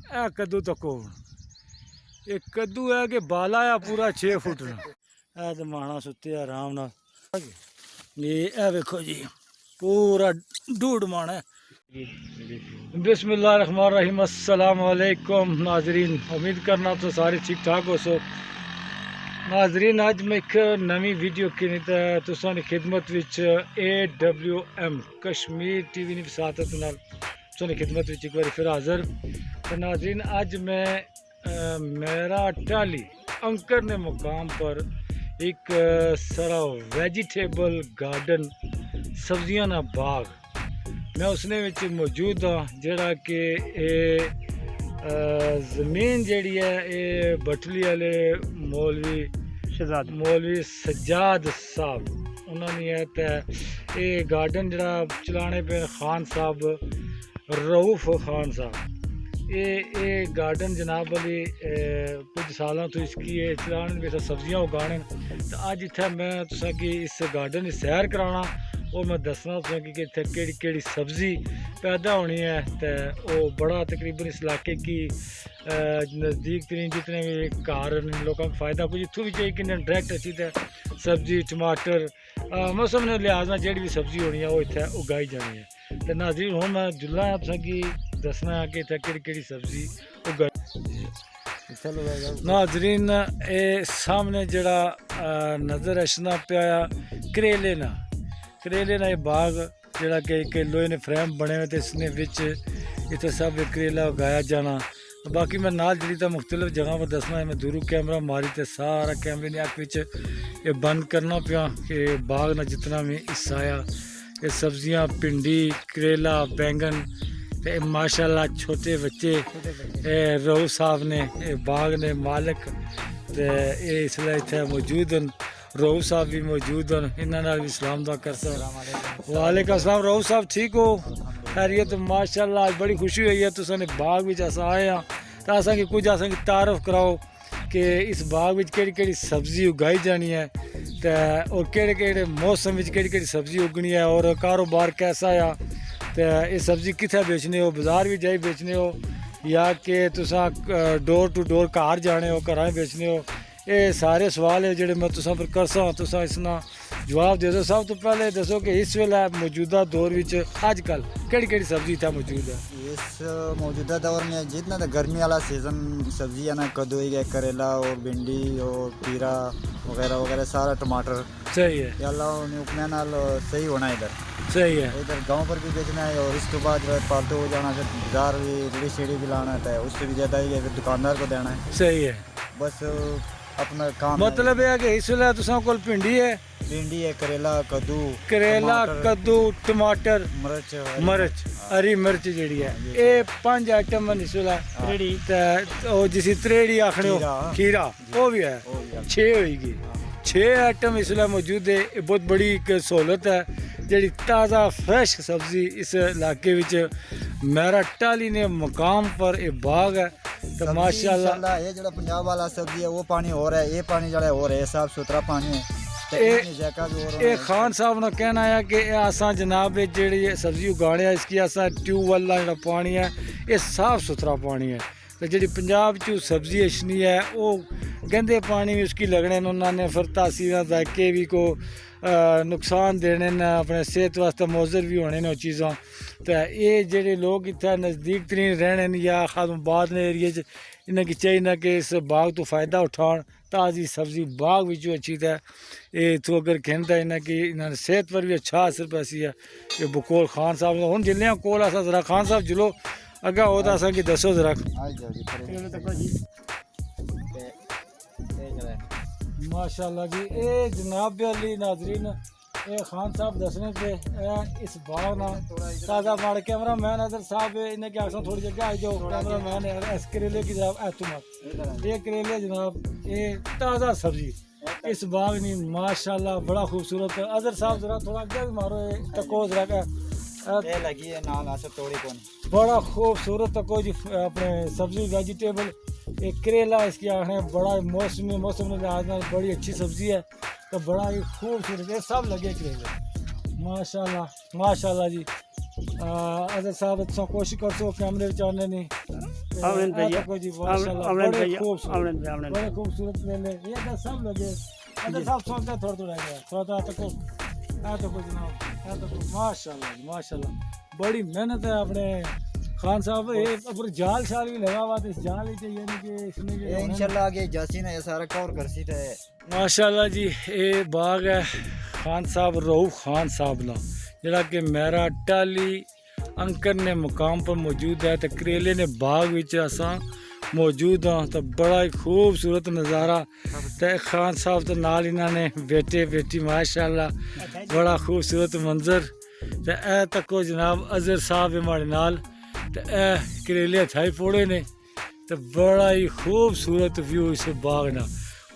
ए कद्दू तको ये कद्दू है कि बाला है पूरा 6 फुट ए तो माना सुते आराम नाल ये वेखो जी पूरा डूड माना है। बिस्मिल्लाहिर्रहमानिर्रहीम अस्सलाम वालेकुम नाजरीन, उम्मीद करना तो सारे ठीक ठाक हो सो। नाजरीन अज मैं एक नवी वीडियो की तुसानी खिदमत विच AWM कश्मीर TV की वसातत नाल तुसानी खिदमत विच एक बार फिर हाज़र। तो नाजरीन अज मैं मेरा टाली अंकर ने मुकाम पर एक सारा वेजिटेबल गार्डन सब्जियां ना बाग मैं उसने विच मौजूद हाँ, जड़ा कि ज़मीन जी है ये बटली वाले मौलवी सज्जाद साहब उन्होंने है। तो ये गार्डन जड़ा चलाने पे खान साहब रऊफ खान साहब ये गार्डन जनाब वाली कुछ सालों तो इसकी चलाने में सब्जियां उगाने। तो अज इत्थे मैं तुसा कि इस गार्डन की सैर कराना और मैं दसना तुसें कि इत्थे केड़ी केड़ी सब्ज़ी पैदा होनी है। तो वो बड़ा तकरीबन इस इलाके की नज़दीक तरीन जितने भी घर लोगों को फ़ायदा कुछ इतों भी चाहिए कि डायरैक्ट अच्छी तो सब्ज़ी टमाटर मौसम ने लिहाज में जी भी सब्ज़ी होनी है वो इत्थे उगाई जानी है। तो नाज़रीन हुण मैं जुल्ला तुसें कि दसना है कि इत्थे केड़ी केड़ी सब्ज़ी उगाई। नाज़रीन ये सामने जड़ा नज़र अचना पाया करेले ना ये बाग जड़ा कि एक लोहे ने फ्रेम बने हुए थे इसने विच इतने सब करेला उगाया जाना। बाकी मैं नाल जी तो मुख्तलिफ जगह पर दसना है। मैं दूरू कैमरा मारी तो सारा कैमरे ने अख विच ये बंद करना पिया कि बाग ना जितना भी हिस्सा आया ये सब्जियां भिंडी करेला बैंगन ते माशाल्लाह छोटे बच्चे रऊ साहब ने बाग ने मालिक ते इसलिए इतने मौजूद हैं। रऊ साहब भी मौजूद हैं, इन्होंने भी सलाम दुआ कर सकते। वालेकुम अस्सलाम रऊ साहब ठीक हो खैरियत? माशाल्लाह आज बड़ी खुशी हुई है तुसाने बाग में अस आए हाँ तो असा कि कुछ असा तारफ कराओ कि इस बाग में केड़ी केड़ी सब्ज़ी उगाई जानी है तो और केड़े केड़े मौसम में केड़ी केड़ी सब्ज़ी उगनी है और कारोबार कैसा है। तो ये सब्ज़ी कित्थे बेचने हो, बाज़ार भी जाई बेचने हो या कि तुसा डोर टू डोर घर जाने हो घर बेचने हो, ये सारे सवाल है जोड़े मैं तुसा पर कर सा तुसा इसना जवाब दे दो। सब तो पहले दसो कि इस वेले मौजूदा दौर विच अजकल केड़ी केड़ी सब्जी इत्थे मौजूद है? इस मौजूदा दौर में जितना तो गर्मी वाला सीज़न सब्जी है ना कद्दू है करेला और भिंडी और खीरा वगैरह वगैरह सारा टमाटर सही है अल्लाह उपने नाल सही होना इधर सही है। इधर गांव पर भी बेचना है और इसके बाद जो है पालतू हो जाना फिर बाजार भी रेडी शेडी भी लाना है उससे भी ज़्यादा ही है फिर दुकानदार को देना है। सही है बस अपना काम मतलब है कि इस वेले तुसा कोल भिंडी है करेला कद्दू टमाटर मिर्च हरी मिर्च जी है ये 5 आइटम इस वेले जिसी त्रेड़ी आखने खीरा वो भी है 6 होगी 6 आइटम इस वेले मौजूद है। बहुत बड़ी एक सहूलत है जी ताज़ा फ्रैश सब्जी इस इलाके मेरा टाली ने मकाम पर ये बाग है। तो माशाल्लाह ये जो पंजाब वाला सब्जी है वो पानी हो रहा है ये पानी जड़ा हो रहा है साफ सुथरा पानी है। ये खान साहब ने कहना है कि असा जनाब जी सब्जी उगाने इसकी असा ट्यूबवेल जो पानी है ये साफ सुथरा पानी है। तो जी पंजाब चू सब्जी अछनी है वो गंदे पानी में उसकी लगने उन्होंने फिर तासीर जायके भी को नुकसान देने न अपने सेहत वास्ते मौजर भी होने वो चीज़ां। तो ये जेडे लोग इतना नज़दीक तरीन रहने या खादमाबाद ने एरिए इन्हें चाहिए कि इस बाग तो फ़ायदा उठान ताज़ी सब्जी बाग विचों अच्छी है ये इतों अगर कहता इन्हें कि इन्होंने सेहत पर भी अच्छा असर पैसी है। ये बकोल खान साहब ने हूँ जिले कोल असा जरा खान साहब जिलो अगर हो तो असा कि दसो जरा माशाल्लाह जी ये जनाब अली नाजरीन ये खान साहब दसने पे इस बाग ना ताज़ा माड़े कैमरा मैन अदर साहब इन्हें क्या थोड़ी जगह आई जाओ कैमरा मैन इस करेले की जनाब ये करेले जनाब ये ताज़ा सब्जी इस बाग नहीं माशाल्लाह बड़ा खूबसूरत है। अदर साहब जरा थोड़ा अगे भी मारो तको जरा लगी है नाल तोड़ी कौन बड़ा खूबसूरत तको जी अपने सब्जी वेजिटेबल एक करेला इसकी आखने बड़ा मौसम ने लिहाज बड़ी अच्छी सब्जी है। तो बड़ा ही खूबसूरत है सब लगे करेले माशाल्लाह जी। अजर साहब अच्छा कोशिश कर सो कैमरे आने नहीं आमने भैया देखो जी माशाल्लाह आमने बड़े भैया खूबसूरत आमने भैया आमने बड़े खूबसूरत करेले ये तो सब लगे अगर सब सोचते थोड़ा थोड़ा है थोड़ा तक आ तो कुछ ना आ तो माशाल्लाह जी माशाल्लाह बड़ी मेहनत है अपने खान साहब ये ऊपर जाल शाल भी लगा हुआ था इस जाल ही चाहिए नहीं कि इसमें ये जो इंशाल्लाह आगे जासी ने ये सारा कवर कर सी थे माशाल्लाह जी ये बाग है खान साहब रऊफ खान साहब ना जरा कि मेरा टाली अंकर ने मुकाम पर मौजूद है तो करेले ने बाग विच असां मौजूद हाँ तो बड़ा ही खूबसूरत नज़ारा तो खान साहब तो नाल इन्होंने बेटे बेटी माशाल्लाह बड़ा खूबसूरत मंजर तो ए तको जनाब अजहर साहब हमारे नाल तो ए करेले थाई फोड़े ने तो बड़ा ही खूबसूरत व्यू इस बाग ना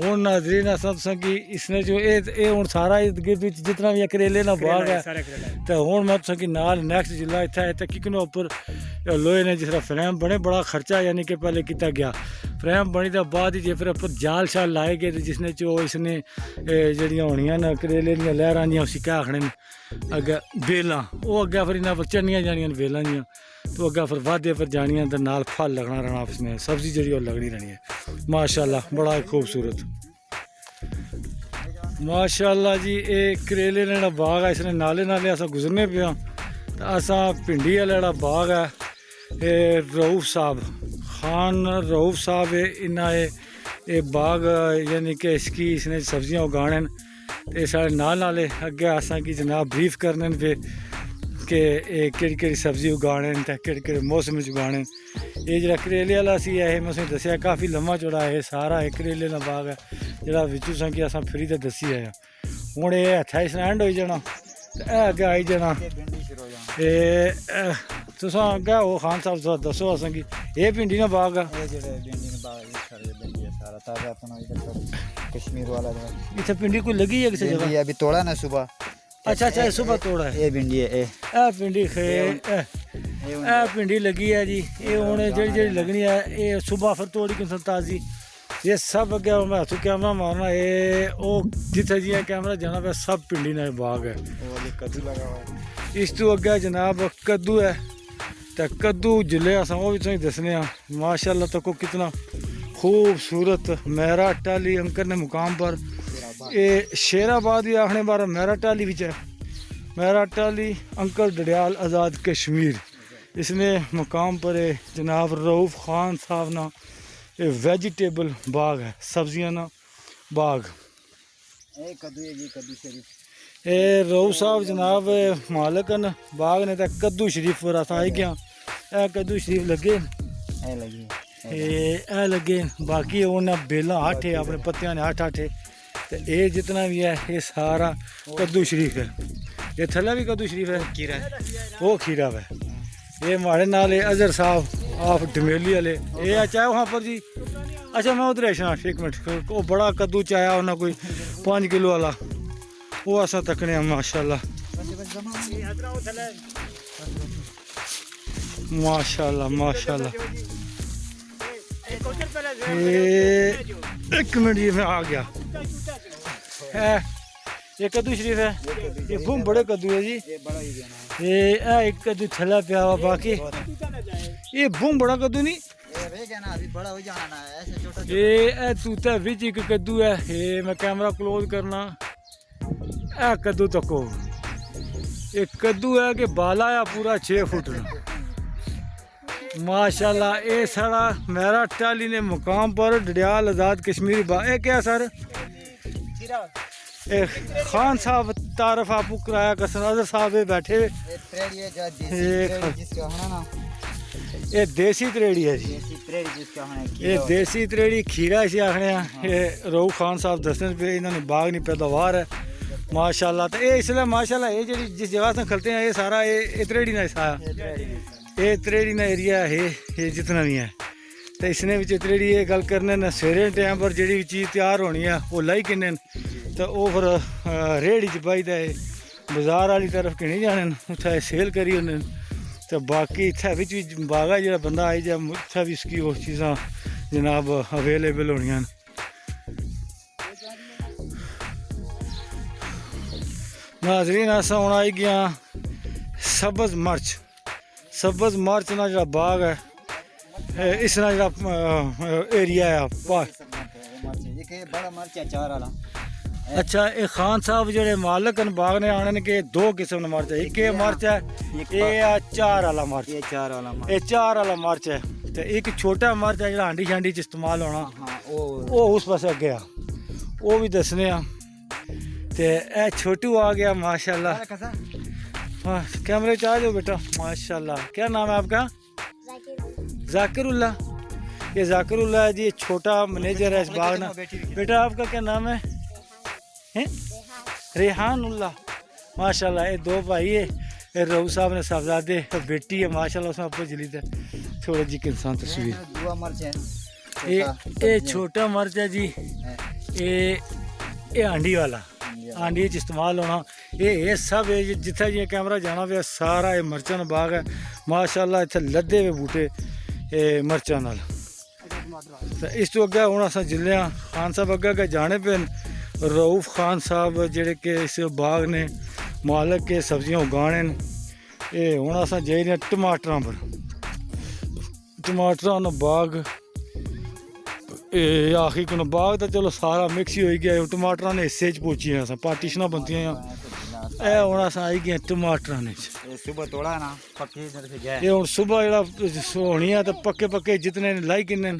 हूँ नाजरीन असा तुसा कि इसने जो ये हूँ सारा इर्द गिर्द विच जितना भी करेले ना बाग है सारे करेले तो हूँ मैं तुसा कि नाल नैक्सट जिला इतना है तो किकने उपर लोहे ने जिस फ्रेम बने बड़ा खर्चा यानी कि पहले किया गया फ्रेम बनी तो बाद ही फिर उपर जाल शाल लाए गए तो जिसने चो इसने जड़ियाँ होनियां न करेले दियां लहरां दियां उसी क्या आखने अग्गे बेलां वो अग्गे फिर इन्होंने चढ़नियां जानियां बेलां दियां तो अग्गे फिर वादे पर जानियां तो नाल फल लगना रहना उसने सब्जी जड़ी और लगनी रहनी है माशाल्लाह बड़ा ही खूबसूरत माशाल्लाह जी ये करेले ने जेह्ड़ा बाग है इसने नाले नाले अस गुजरने पे तो असा भिंडी वाला जेह्ड़ा बाग है ये रऊफ साहब खान रऊफ साहब है इन्ना ये बाग यानी कि इसकी इसने सब्जियां उगाने न ते साढ़े नाल नाले अग्गे असां की जनाब ब्रीफ करने न पे कि केड़ी केड़ी सब्जी उगाने न ते केड़े केड़े मौसम च उगाने ये जेह्ड़ा करेले वाला सी है मैं तुसें दस्सेआ काफ़ी लम्मा चौड़ा है सारा एक करेले दा बाग है जेह्ड़ा विचू सा कि असां फिरी ते दस्सी आए हूँ ये हत्थै च एंड होई जाना ते अग्गे आई जाना भिंडी शुरू हो जाना ते तुसां अग्गे ओ खान साहब दस्सो असें कि एह् भिंडी दा बाग है ये जेड़े भिंडी ने बाग ये सारे भिंडी है सारा ताजा अपना इधर सब कश्मीर वाला जो इत्थै भिंडी कोई लगी है किसी भिंडी जगह अभी तोड़ा ना सुबह अच्छा अच्छा ये सुबह तोड़ा है ये भिंडी है ए भिंडी ए भिंडी लगी है जी ये हूँ जेह्ड़ी जेह्ड़ी लगनी है ये सुबह फिर तोड़ी कि ताज़ी ये सब अग्गे मैं हत्थों कैमरा मारना ये ओ जिथे जियां कैमरा जाना पे सब भिंडी ने बाग है वो अभी कद्दू लगा हुआ है इस तो अग्गे जनाब कद्दू है तो कद्दू जिले अस वो भी तुसें दसने माशाल्लाह तको कितना खूबसूरत मेरा टाली अंकर ने मुकाम पर ये शेराबाद भी आखने बार मेरा टाली भी है मेरा टाली अंकल डडियाल आज़ाद कश्मीर इसने मुकाम पर जनाब रऊफ खान साहब ना ये वेजिटेबल बाग है सब्जियां ना बाग ये कद्दू शरीफ ये रऊफ साहब जनाब मालक न बाग ने तो कद्दू शरीफ पर अस आई गया ए कद्दू शरीफ लगे ये लगी ए लगे बाकी उन्हें बेला हट है अपने पत्तियां ने हट हट तो ये जितना भी है ये सारा कद्दू शरीफ है ये थल्ला भी कद्दू शरीफ है खीरा वो खीरा है ये हमारे नाल अजहर साहब आप डमेली वाले ये चाहे वहाँ पर जी अच्छा मैं उधर आशना एक मिनट वो बड़ा कद्दू चाया उन्हें कोई 5 किलो वाला वो असा तकने माशाल्लाह माशाल्लाह माशाल्लाह ये एक मिनट ये मैं आ गया है ये कद्दू शरीफ है ये बूम बड़े कद्दू है जी ये बड़ा ही देना ये एक कद्दू थला पिया हुआ बाकी ये बूम बड़ा कद्दू नहीं ये वे क्या ना अभी बड़ा हो जाना ना ऐसे छोटा ये तूता विच एक कद्दू है ये मैं कैमरा क्लोज करना ए कद्दू तको ये कद्दू है कि बाला है पूरा 6 फुट माशाल्लाह ये सारा मेरा टाली ने मुकाम पर डडियाल आज़ाद कश्मीरी बा ये क्या सर ए खान साहब तारफ आपको कराया कसर अजहर साहब ये बैठे हुए ये त्रेड़ी है जो ये देसी त्रेड़ी जिसका होना ना ये देसी त्रेड़ी है जी देसी त्रेड़ी जिसका होना ये देसी त्रेड़ी खीरा इसे आखने ये रऊफ खान साहब दसने पे इन्होंने बाग नहीं पैदावार है माशाल्लाह तो ये इसलिए माशाल्लाह ये जी जिस जगह से खलते हैं ये सारा ये त्रेड़ी ना हिस्सा ये त्रेड़ी ना एरिया है ये जितना भी है तो इसने भी त्रेड़ी ये गल करने न सवेरे टाइम पर जी भी चीज़ तैयार होनी है वो लाई किन्ने तो वह फिर रेहड़ी च पाई ते बाजार वाली तरफ कि नहीं जाने उत्थै सेल करी होने तो बाकी इत्थै बिच भी बागा जो बंदा आई जाए उत्थै भी इसकी वो चीज़ां जनाब अवेलेबल होनियां नाजरीन अस हूँ आई गया सब्ज़ मर्च ना जो बाग है इस तरह जेह्ड़ा एरिया है ये बड़ा मर्च है 4 वाला। अच्छा ये खान साहब जेह्ड़े मालक न बाग ने आने ने के दो किस्म दा मर्च है, एक ये मर्च है, ये 4 वाला मर्च, ये 4 वाला मर्च, ये 4 वाला मर्च है। ते एक छोटा मर्च है जेह्ड़ा हांडी शांडी च इस्तेमाल होना, हाँ वो उस पासे अगे आ, वो भी दसने आ। ते ए छोटू आ गया माशाल्लाह। हाँ कैमरे च आ जाओ बेटा माशाल्लाह। क्या नाम है आपका? जाकिरुल्लाह। ये जाकिरुल्लाह है जी, ये छोटा मैनेजर है इस बाग ना। बेटा आपका क्या नाम है? रेहानुल्लाह। माशाल्लाह ये दो भाई है, ये रहू साहब ने साहबजादे बेटी है माशाल्लाह, उसमें आपको जली है थोड़ा जी इंसान तस्वीर। ये छोटा मर्च है जी, ये हांडी वाला, हांडी च इस्तेमाल होना। ये सब जिथे जी कैमरा जाना पे सारा ये मर्चां दा बाग है माशाल्लाह। इत्थे लद्दे हुए बूटे मर्चां नाल। इस तो अग्गे हुण असां जिले खान साहब अग्गे जाने पे रऊफ खान साहब जेह्ड़े कि इस बाग ने मालक के सब्जियां उगाने न। ये हुण असां जाई रहे टमाटरां पर, टमाटरां दा बाग आखिर को बाग तो चलो सारा मिक्स ही हो गया। टमाटरां ने हिस्से च पहुंची अस पार्टीशनां बनतियां, ए हुण असां आई गए टमाटरां ने। सुबह तोड़ा ना पक्के इधर से गए, ये हुण सुबह जेह्ड़ा होनी है तो पक्के पक्के जितने लाई किन्ने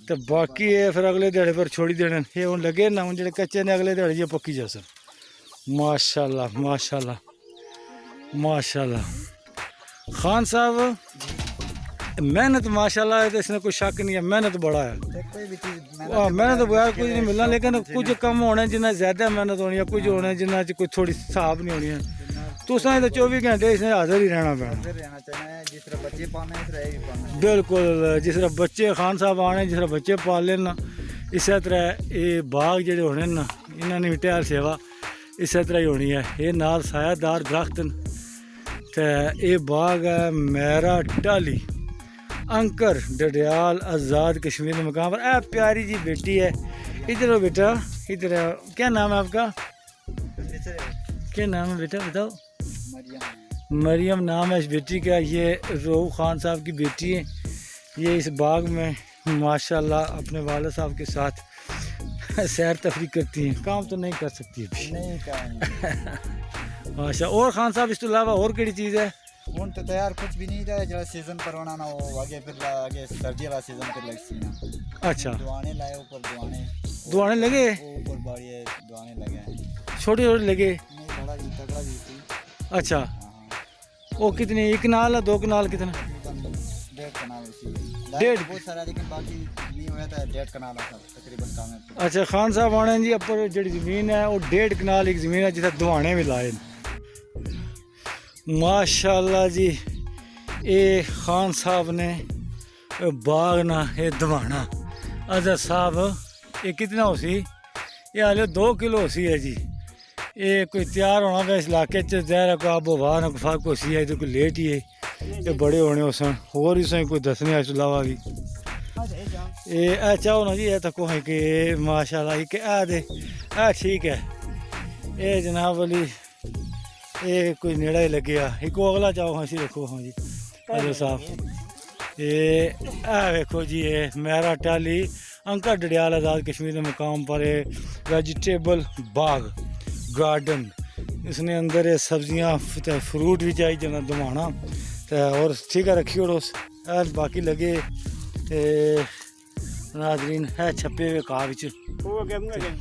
तो बाकी ये फिर अगले ध्याड़े पर छोड़ी देने। ये हुण लगे ना, हुण जेह्ड़े कच्चे ने अगले ध्याड़े पक्की जासन। माशाल्लाह माशाल्लाह माशाल्लाह। खान साहब मेहनत माशाल्लाह है तो इसमें कोई शक नहीं है, मेहनत बड़ा है। मेहनत बगैर कुछ नहीं मिलना, लेकिन कुछ कम होने जिन्ना ज्यादा मेहनत होनी है, कुछ होने जिन्ना कोई थोड़ी हिसाब नहीं होनी है। तुसें तो 24 घंटे इसने हाजिर ही रहना पैना। बिल्कुल जिस तरह बच्चे खान साहब आने, जिस तरह बच्चे पाल लेना, इस तरह ये बाग जेह्ड़े होने ना इन्होंने भी टहल सेवा इस तरह ही होनी है। ये नाल सायादार दरख्त न। ते ये बाग है मेरा टाली अंकर डडियाल आज़ाद कश्मीर के मकाम पर। ए प्यारी जी बेटी है, इधर हो बेटा, इधर आओ। क्या नाम है आपका? क्या नाम है बेटा बताओ? मरियम नाम है इस बेटी का। ये रऊफ खान साहब की बेटी है। ये इस बाग में माशाल्लाह अपने वाले साहब के साथ सैर तफरी करती हैं, काम तो नहीं कर सकती अभी माशा। और खान साहब इस तो अलावा और केड़ी चीज़ है? ਹੁਣ तो तैयार कुछ भी नहीं था, जरा सीजन पर होना ना वो आगे फिर आगे सर्दी वाला सीजन पर लगती ना। अच्छा दुआने लाए ऊपर, दुआने लगे, ऊपर बाड़ी है दुआने लगे, छोटे छोटे लगे। नहीं बड़ा भी तगड़ा भी थी। अच्छा वो कितनी, एक कनाल है, 2 कनाल कितना? 1.5 कनाल उसी 1.5 बहुत सारा, लेकिन बाकी नहीं हुआ था 1.5 कनाल तकरीबन काम है। अच्छा खान साहब आने जी अपर जी जमीन है वो 1.5 कनाल एक जमीन है जिसे दुआने भी लाए माशाल्लाह जी। ये खान साहब ने बाग ना ये दवाना अजहर साहब ये कितना हो सी? ये हाले 2 किलो हो सी है जी। ये कोई तैयार होना पे इस इलाके च जहर को आबो वाह ना फर्क हो सी है, तो कोई लेट ही है। ये बड़े होने हो सन होर ही सही कोई दसने इस अलावा भी ये चाहो ना जी। ये तको है कि माशाल्लाह ये दे ठीक है। ये जनाब वाली ये कोई नेड़ा ही लगे आ। एक अगला चाहो हाँ जी, देखो हाँ जी अजहर साहब। ये देखो जी ये मेरा टाली अंका डडियाल आज़ाद कश्मीर के मकाम पर वेजिटेबल बाग गार्डन। इसने अंदर ये सब्जियां फ्रूट भी चाहिए जना दमाना तो और ठीक है रखी और बाकी लगे नाजरीन है छप्पे हुए घाह बिच।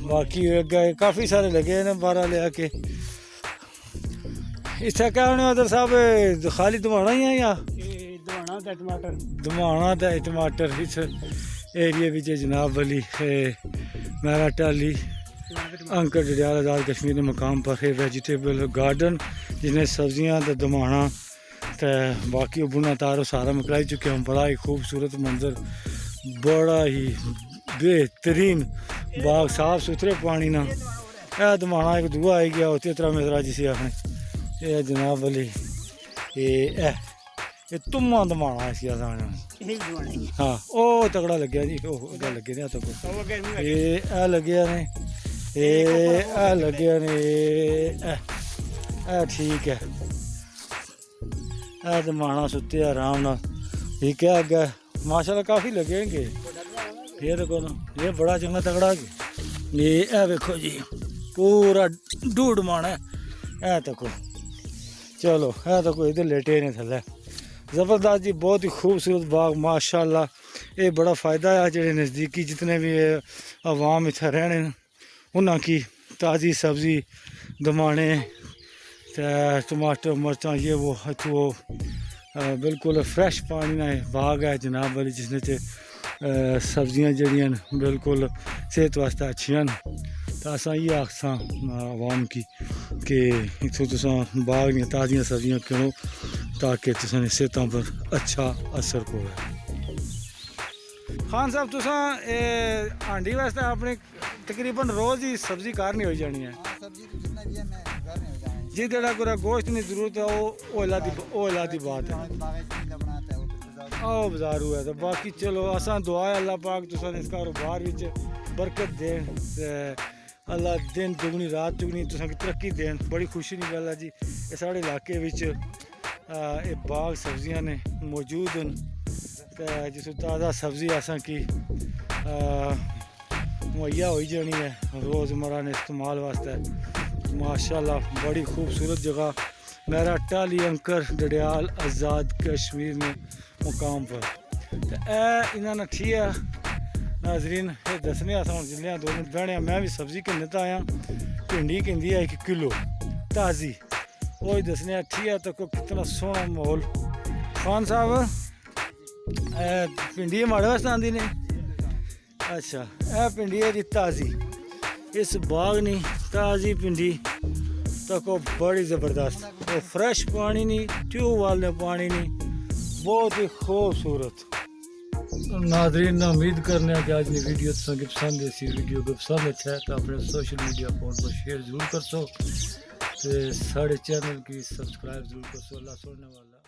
बाकी अगे काफ़ी सारे लगे ने 12 लिया के। इतना क्या होने अदर साहब खाली दमाना ही है या दमाना दा टमाटर इस एरिया बिच जनाब वाली मेरा टाली अंकर डडियाल आज़ाद कश्मीर के मकाम पर है वेजिटेबल गार्डन जिसने सब्जियां तो दमाना तो बाकी बुना तारो सारा मकलाई चुके हम। बड़ा ही खूबसूरत मंजर, बड़ा ही बेहतरीन बाग, साफ सुथरे पानी ना। यह दमाना एक दूआ आई गया होती तरह मेरा जिसे आखने ये जनाब वाली ये तुम्मा दमाना इसी हाँ ओ तगड़ा लग्या जी। लगे ने तो ये लगे ने ये लगे ने ठीक है। दमाना सुते आराम ना ठीक है। अगे माशाल्लाह काफ़ी लगेंगे। ये देखो ना, ये बड़ा चंगा तगड़ा है। ये देखो जी पूरा डूड मान है। ए देखो, चलो ए देखो इधर लेटे ने थले। ज़बरदस्त जी, बहुत ही खूबसूरत बाग माशाल्लाह। ये बड़ा फ़ायदा है जेह्ड़े नज़दीकी जितने भी अवाम इत्थै रहने उन्हां की ताज़ी सब्ज़ी दमाने टमाटर मर्चां ये वो इत्थूं बिल्कुल फ्रैश पानी ना बाग है जनाब वाली, जिसने सब्जियां जड़ियां बिल्कुल सेहत वास्ते अच्छियां न। तो असां ये आखसां अवाम की कि इत्थों तुसां बाग दियां ताज़ियां सब्जियां करो ताकि तुसां दी सेहतां पर अच्छा असर पवे। खान साहब तुसां हांडी वास्ते अपने तकरीबन रोज़ ही सब्जी कारनी हो जानी है। हाँ सब्जी तो जितना भी है मैं घर में हो जाएंगे। जी जेड़ा कोई गोश्त की जरूरत है वो अल्लाह की बात है। बनाता है वो फिर आओ बाजार हुआ तो बाकी चलो असा दुआ है अल्लाह पाक तुसां इस कारोबार विच बरकत देन ते अल्लाह दिन दुगनी रात दुगनी तुसां की तरक्की देन। बड़ी खुशी दी गल है जी, ये साढ़े इलाके विच ये बाग सब्जियां ने मौजूद न ते जिस ताज़ा सब्जी असां की मुहैया हो जानी है रोज़मर्रा ने इस्तेमाल वास्ते। माशाल्लाह बड़ी खूबसूरत जगह मेरा टाली अंकर डडियाल आज़ाद कश्मीर ने मुकाम पर। तो इन्होंने ठीक है नाजरीन, ये दसने अस हम जिले 2 मिनट बहने। मैं भी सब्जी किन्ने तो आया, भिंडी किंदी है 1 किलो ताज़ी, वो ही दसने ठीक है। तो कितना सोहना माहौल। खान साहब भिंडी माड़े वास्ते आंदी ने? अच्छा, यह भिंडी है जी ताज़ी, इस बाग नी ताज़ी भिंडी तको बड़ी ज़बरदस्त। वो फ्रेश पानी नहीं, ट्यूबवेल ने पानी नहीं, बहुत ही खूबसूरत। नाज़रीन उम्मीद करने कि आज की वीडियो तुसें पसंद है। वीडियो को पसंद अच्छा है तो अपने सोशल मीडिया अकाउंट पर शेयर जरूर कर सो, साढ़े चैनल की सब्सक्राइब जरूर कर सो। अल्लाह सुनने वाला।